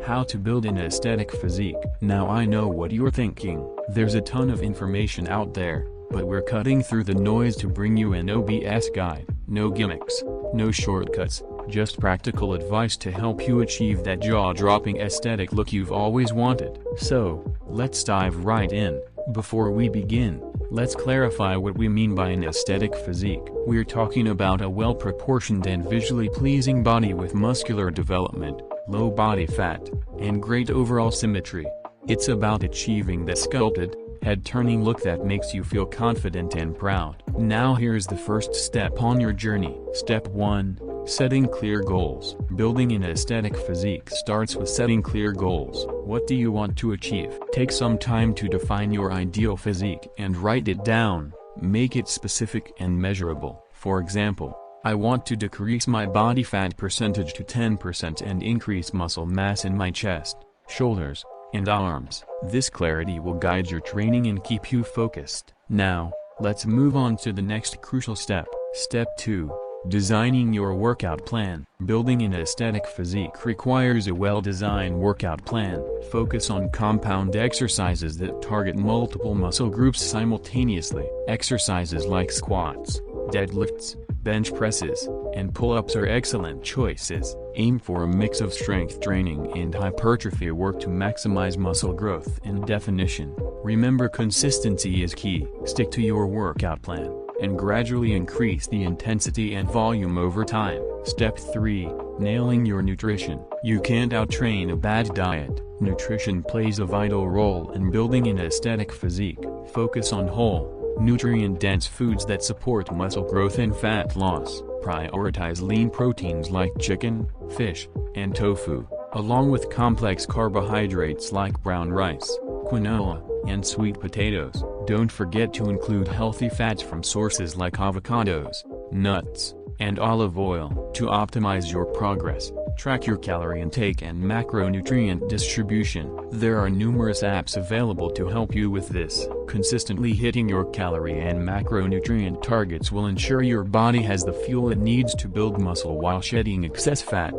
How to build an aesthetic physique. Now I know what you're thinking. There's a ton of information out there, but we're cutting through the noise to bring you an OBS guide. No gimmicks, no shortcuts, just practical advice to help you achieve that jaw-dropping aesthetic look you've always wanted. So, let's dive right in. Before we begin, let's clarify what we mean by an aesthetic physique. We're talking about a well-proportioned and visually pleasing body with muscular development, low body fat, and great overall symmetry. It's about achieving the sculpted, head-turning look that makes you feel confident and proud. Now here's the first step on your journey. Step 1. Setting clear goals. Building an aesthetic physique starts with setting clear goals. What do you want to achieve? Take some time to define your ideal physique and write it down. Make it specific and measurable. For example, I want to decrease my body fat percentage to 10% and increase muscle mass in my chest, shoulders, and arms. This clarity will guide your training and keep you focused. Now, let's move on to the next crucial step. Step 2. Designing your workout plan. Building an aesthetic physique requires a well-designed workout plan. Focus on compound exercises that target multiple muscle groups simultaneously. Exercises like squats, deadlifts, bench presses, and pull-ups are excellent choices. Aim for a mix of strength training and hypertrophy work to maximize muscle growth and definition. Remember, consistency is key. Stick to your workout plan and gradually increase the intensity and volume over time. Step 3. Nailing your nutrition. You can't outtrain a bad diet. Nutrition plays a vital role in building an aesthetic physique. Focus on whole, nutrient-dense foods that support muscle growth and fat loss. Prioritize lean proteins like chicken, fish, and tofu, along with complex carbohydrates like brown rice, quinoa, and sweet potatoes. Don't forget to include healthy fats from sources like avocados, nuts, and olive oil. To optimize your progress, track your calorie intake and macronutrient distribution. There are numerous apps available to help you with this. Consistently hitting your calorie and macronutrient targets will ensure your body has the fuel it needs to build muscle while shedding excess fat.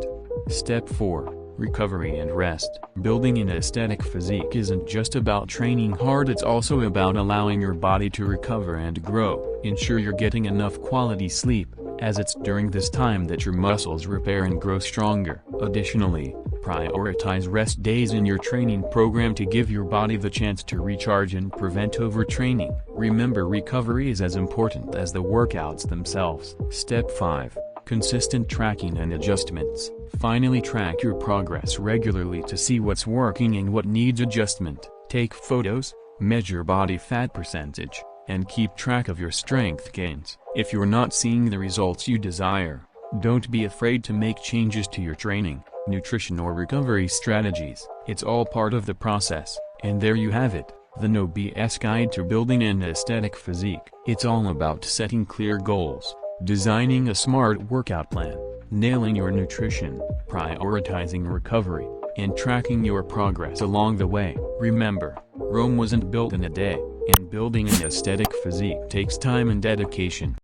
Step 4. Recovery and rest. Building an aesthetic physique isn't just about training hard, it's also about allowing your body to recover and grow. Ensure you're getting enough quality sleep, as it's during this time that your muscles repair and grow stronger. Additionally, prioritize rest days in your training program to give your body the chance to recharge and prevent overtraining. Remember, recovery is as important as the workouts themselves. Step 5. Consistent tracking and adjustments. Finally, track your progress regularly to see what's working and what needs adjustment. Take photos, measure body fat percentage, and keep track of your strength gains. If you're not seeing the results you desire, don't be afraid to make changes to your training, nutrition, or recovery strategies. It's all part of the process. And there you have it, the No BS guide to building an aesthetic physique. It's all about setting clear goals, designing a smart workout plan, nailing your nutrition, prioritizing recovery, and tracking your progress along the way. Remember, Rome wasn't built in a day, and building an aesthetic physique takes time and dedication.